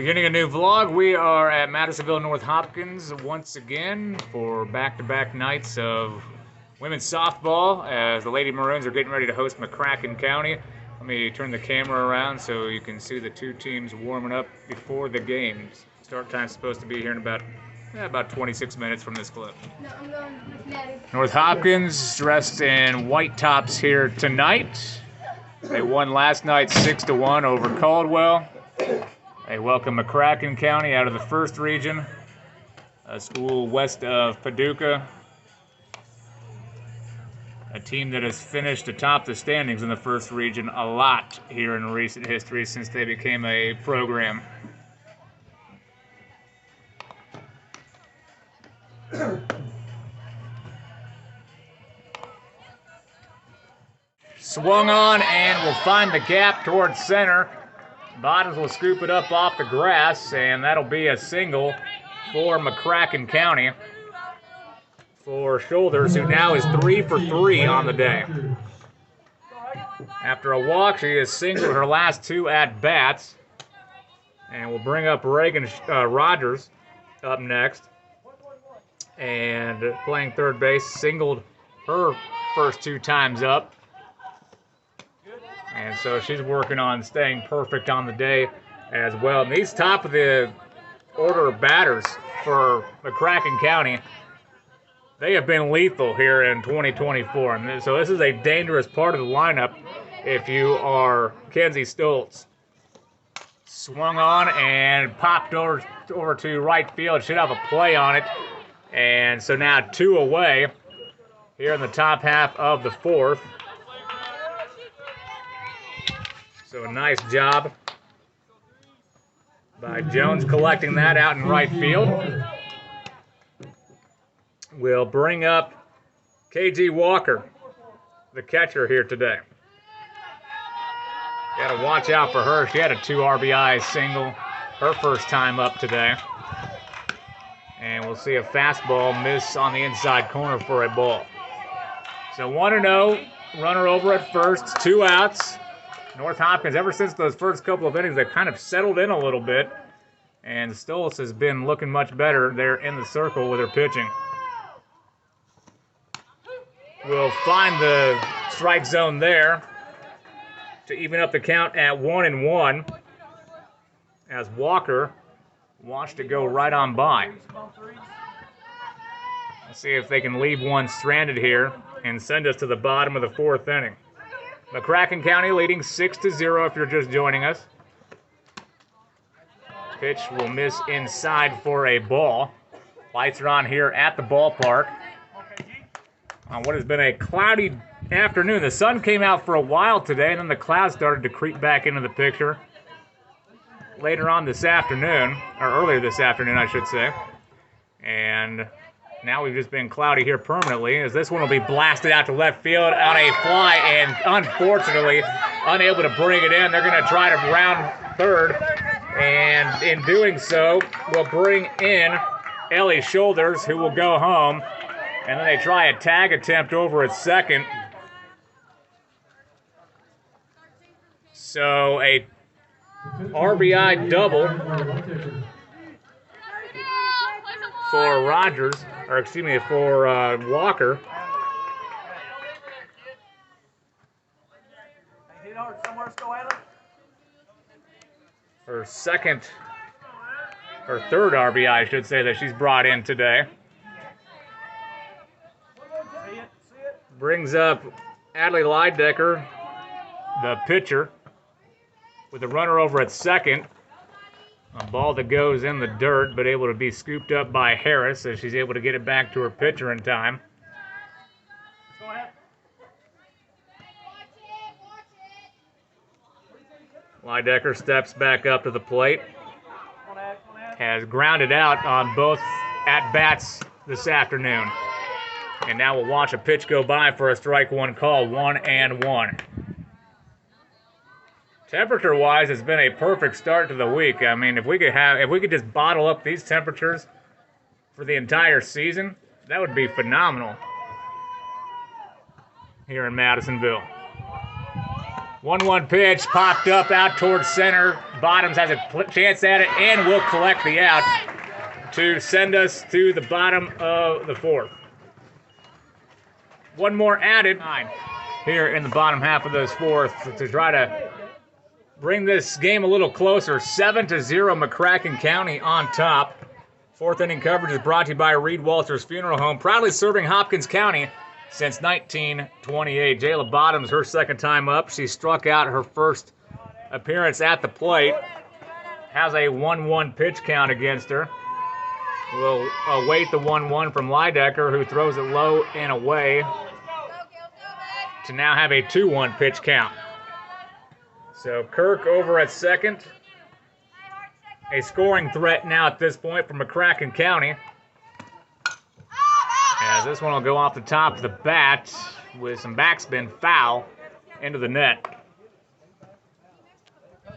Beginning a new vlog. We are at Madisonville North Hopkins once again for back-to-back nights of women's softball as the Lady Maroons are getting ready to host McCracken County. Let me turn the camera around so you can see the two teams warming up before the games. Start time's supposed to be here in about 26 minutes from this clip. No, I'm going with Maddie. North Hopkins dressed in white tops here tonight. They won last night 6-1 over Caldwell. They welcome McCracken County out of the first region, a school west of Paducah, a team that has finished atop the standings in the first region a lot here in recent history since they became a program. Swung on and will find the gap towards center. Bottoms will scoop it up off the grass, and that'll be a single for McCracken County for Shoulders, who now is 3 for 3 on the day. After a walk, she has singled her last two at-bats, and we'll bring up Reagan Rogers up next. And playing third base, singled her first two times up. And so she's working on staying perfect on the day as well. And these top of the order batters for McCracken County, they have been lethal here in 2024. And so this is a dangerous part of the lineup if you are Kenzie Stoltz. Swung on and popped over to right field. Should have a play on it. And so now 2 away here in the top half of the fourth. So a nice job by Jones collecting that out in right field. We'll bring up KG Walker, the catcher here today. Got to watch out for her. She had a 2 RBI single her first time up today. And we'll see a fastball miss on the inside corner for a ball. So 1-0, runner over at first, 2 outs. North Hopkins, ever since those first couple of innings, they've kind of settled in a little bit. And Stoltz has been looking much better there in the circle with her pitching. We'll find the strike zone there to even up the count at 1-1 as Walker watched it go right on by. Let's see if they can leave one stranded here and send us to the bottom of the fourth inning. McCracken County leading 6-0 if you're just joining us. Pitch will miss inside for a ball. Lights are on here at the ballpark on what has been a cloudy afternoon. The sun came out for a while today, and then the clouds started to creep back into the picture later on this afternoon, or earlier this afternoon, I should say. And now we've just been cloudy here permanently, as this one will be blasted out to left field on a fly, and unfortunately unable to bring it in. They're going to try to round third, and in doing so, we'll bring in Ellie Shoulders, who will go home, and then they try a tag attempt over at second. So a RBI double for Rogers, or excuse me, for Walker. Her third RBI, I should say, that she's brought in today. Brings up Adley Leidecker, the pitcher, with a runner over at second. A ball that goes in the dirt, but able to be scooped up by Harris as she's able to get it back to her pitcher in time. Go ahead. Leidecker steps back up to the plate. Has grounded out on both at-bats this afternoon. And now we'll watch a pitch go by for a strike one call, 1-1. Temperature-wise, it's been a perfect start to the week. I mean, if we could just bottle up these temperatures for the entire season, that would be phenomenal here in Madisonville. 1-1 pitch popped up out towards center. Bottoms has a chance at it and will collect the out to send us to the bottom of the fourth. One more added here in the bottom half of this fourth to try to bring this game a little closer. 7-0 McCracken County on top. Fourth inning coverage is brought to you by Reed Walters Funeral Home, proudly serving Hopkins County since 1928. Jayla Bottoms, her second time up. She struck out her first appearance at the plate. Has a 1-1 pitch count against her. We'll await the 1-1 from Lydecker, who throws it low and away to now have a 2-1 pitch count. So Kirk over at second. A scoring threat now at this point from McCracken County. As this one will go off the top of the bat with some backspin foul into the net.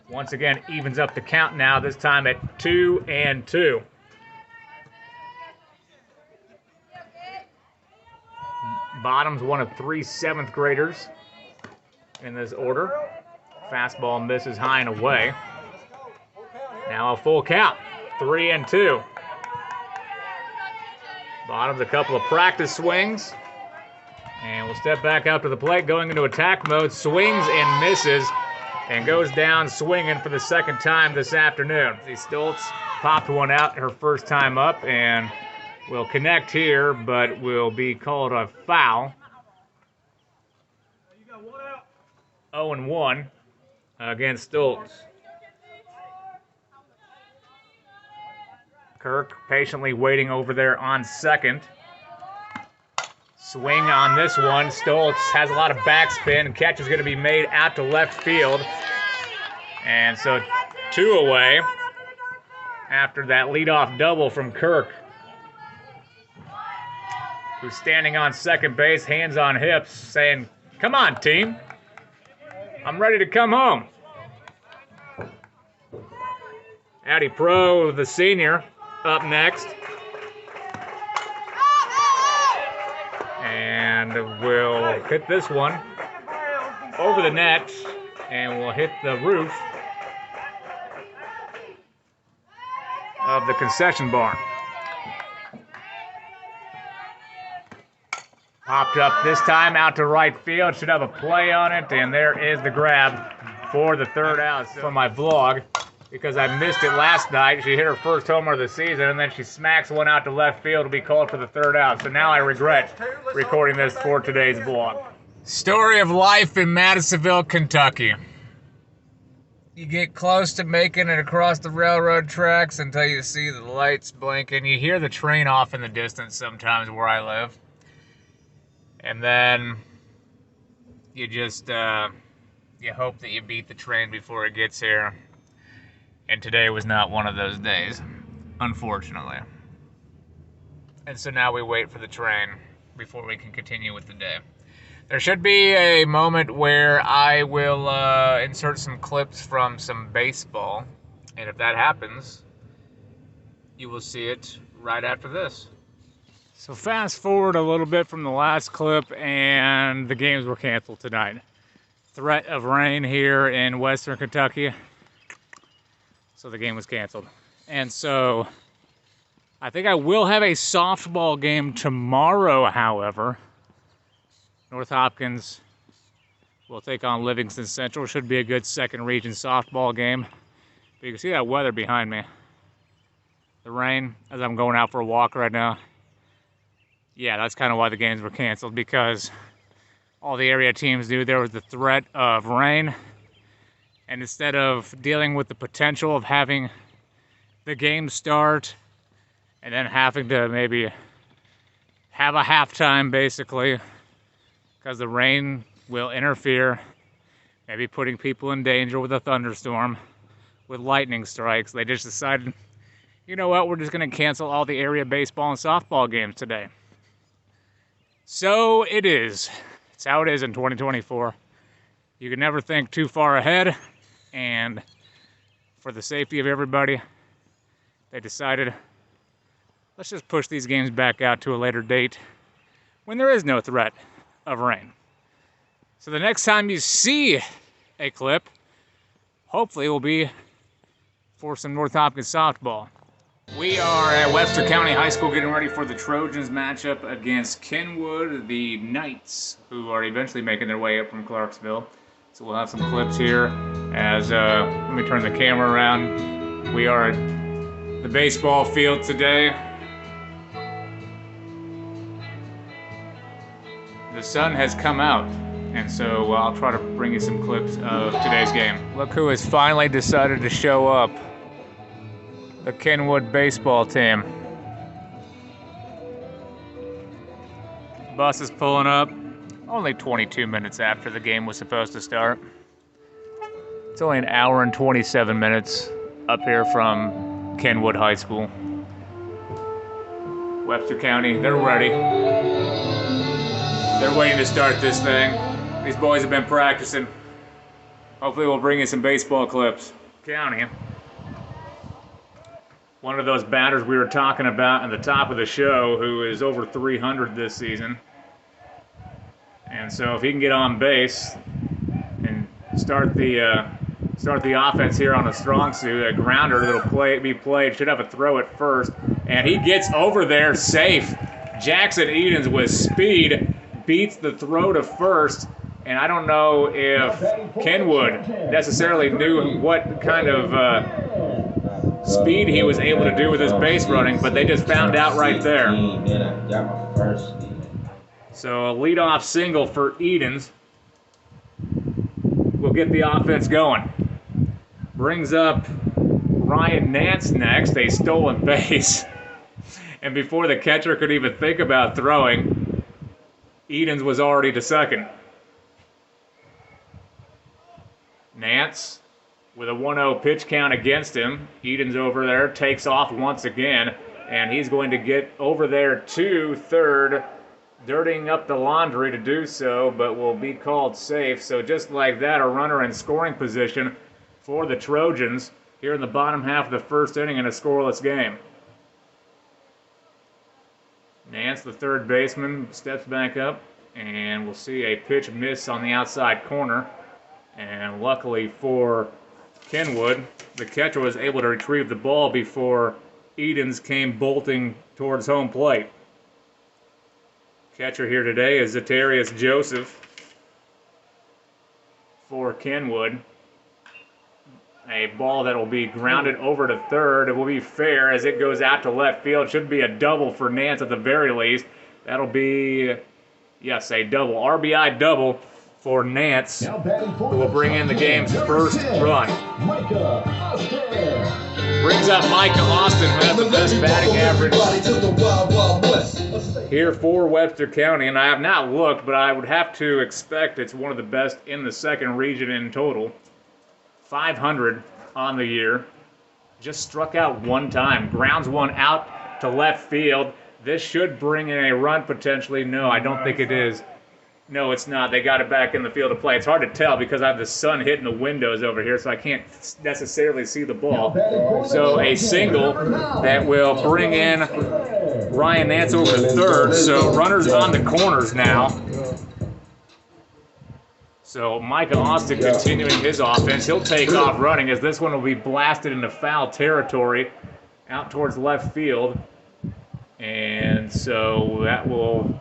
Once again, evens up the count now, this time at 2-2. Bottoms, one of 3 seventh graders in this order. Fastball misses high and away. Now a full count, 3-2. Bottoms a couple of practice swings. And we'll step back out to the plate, going into attack mode. Swings and misses and goes down swinging for the second time this afternoon. Stoltz popped one out her first time up and will connect here, but will be called a foul. 0-1 against Stoltz. Kirk patiently waiting over there on second. Swing on this one. Stoltz has a lot of backspin. Catch is going to be made out to left field. And so 2 away after that leadoff double from Kirk, who's standing on second base, hands on hips, saying, "Come on, team. I'm ready to come home." Addie Pro, the senior, up next. And we'll hit this one over the net, and we'll hit the roof of the concession barn. Popped up this time out to right field. Should have a play on it, and there is the grab for the third out. For my vlog, because I missed it last night. She hit her first homer of the season, and then she smacks one out to left field to be called for the third out. So now I regret recording this for today's vlog. Story of life in Madisonville, Kentucky. You get close to making it across the railroad tracks until you see the lights blinking. You hear the train off in the distance sometimes where I live. And then you just, you hope that you beat the train before it gets here. And today was not one of those days, unfortunately. And so now we wait for the train before we can continue with the day. There should be a moment where I will insert some clips from some baseball. And if that happens, you will see it right after this. So fast forward a little bit from the last clip, and the games were canceled tonight. Threat of rain here in Western Kentucky. So the game was canceled. And so I think I will have a softball game tomorrow, however. North Hopkins will take on Livingston Central. Should be a good second region softball game. But you can see that weather behind me. The rain as I'm going out for a walk right now. Yeah, that's kind of why the games were canceled, because all the area teams knew there was the threat of rain. And instead of dealing with the potential of having the game start and then having to maybe have a halftime, basically, because the rain will interfere, maybe putting people in danger with a thunderstorm, with lightning strikes, they just decided, you know what, we're just going to cancel all the area baseball and softball games today. So it is. It's how it is in 2024. You can never think too far ahead. And for the safety of everybody, they decided, let's just push these games back out to a later date when there is no threat of rain. So the next time you see a clip. Hopefully it will be for some North Hopkins softball. We are at Webster County High School getting ready for the Trojans matchup against Kenwood, the Knights, who are eventually making their way up from Clarksville. So we'll have some clips here as, let me turn the camera around. We are at the baseball field today. The sun has come out, and so I'll try to bring you some clips of today's game. Look who has finally decided to show up. The Kenwood baseball team. Bus is pulling up. Only 22 minutes after the game was supposed to start. It's only an hour and 27 minutes up here from Kenwood High School. Webster County, they're ready. They're waiting to start this thing. These boys have been practicing. Hopefully we'll bring you some baseball clips. County. One of those batters we were talking about at the top of the show who is over 300 this season. And so if he can get on base and start the offense here on a strong suit, a grounder that'll be played, should have a throw at first. And he gets over there safe. Jackson Edens with speed beats the throw to first. And I don't know if Kenwood necessarily knew what kind of speed he was able to do with his base running, but they just found out right there. So a leadoff single for Edens will get the offense going. Brings up Ryan Nance next, a stolen base. And before the catcher could even think about throwing, Edens was already to second. Nance with a 1-0 pitch count against him. Edens over there takes off once again, and he's going to get over there to third, dirtying up the laundry to do so, but will be called safe. So just like that, a runner in scoring position for the Trojans here in the bottom half of the first inning in a scoreless game. Nance, the third baseman, steps back up, and we'll see a pitch miss on the outside corner. And luckily for Kenwood, the catcher was able to retrieve the ball before Edens came bolting towards home plate. Catcher here today is Zatarius Joseph for Kenwood. A ball that will be grounded over to third. It will be fair as it goes out to left field. Should be a double for Nance at the very least. That'll be, yes, a double. RBI double for Nance, who will bring in the game's first run. Brings up Micah Austin, who has the best batting average here for Webster County. And I have not looked, but I would have to expect it's one of the best in the second region in total. 500 on the year. Just struck out one time. Grounds one out to left field. This should bring in a run potentially. No, I don't think it is. No, it's not. They got it back in the field of play. It's hard to tell because I have the sun hitting the windows over here, so I can't necessarily see the ball. So a single that will bring in Ryan Nance over to third. So runners on the corners now. So Micah Austin continuing his offense. He'll take off running as this one will be blasted into foul territory out towards left field. And so that will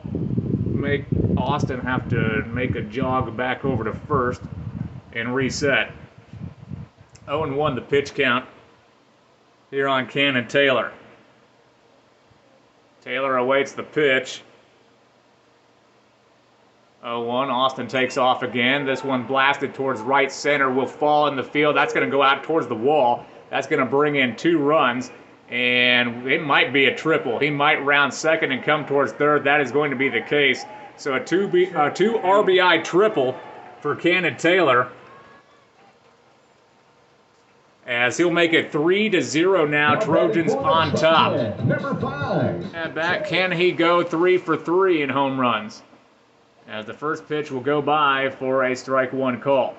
make Austin have to make a jog back over to first and reset. 0-1 the pitch count here on Cannon Taylor. Taylor awaits the pitch. 0-1, Austin takes off again. This one blasted towards right center, will fall in the field. That's going to go out towards the wall. That's going to bring in 2 runs, and it might be a triple. He might round second and come towards third. That is going to be the case. So a 2 RBI triple for Cannon Taylor, as he'll make it 3-0 now. Trojans on top. Number 5. At bat, can he go 3 for 3 in home runs? As the first pitch will go by for a strike one call.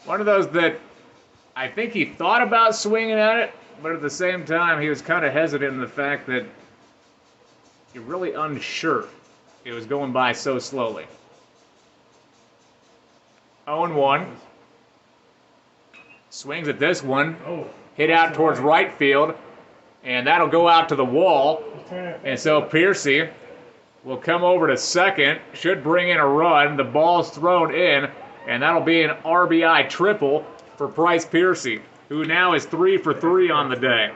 One of those that I think he thought about swinging at it, but at the same time he was kind of hesitant in the fact that you're really unsure. It was going by so slowly. 0-1. Swings at this one. Oh. Hit out towards right field. And that'll go out to the wall. Turn it. And so Piercy will come over to second. Should bring in a run. The ball's thrown in. And that'll be an RBI triple for Bryce Piercy, who now is 3 for 3 on the day.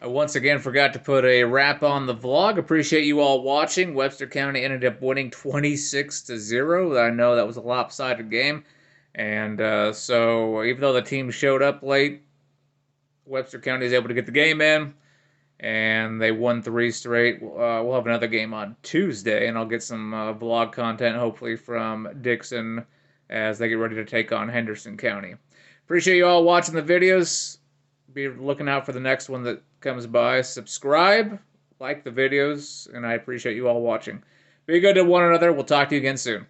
I once again forgot to put a wrap on the vlog. Appreciate you all watching. Webster County ended up winning 26-0. I know that was a lopsided game. And so even though the team showed up late, Webster County is able to get the game in. And they won 3 straight. We'll have another game on Tuesday, and I'll get some vlog content, hopefully, from Dixon as they get ready to take on Henderson County. Appreciate you all watching the videos. Be looking out for the next one that comes by. Subscribe, like the videos, and I appreciate you all watching. Be good to one another. We'll talk to you again soon.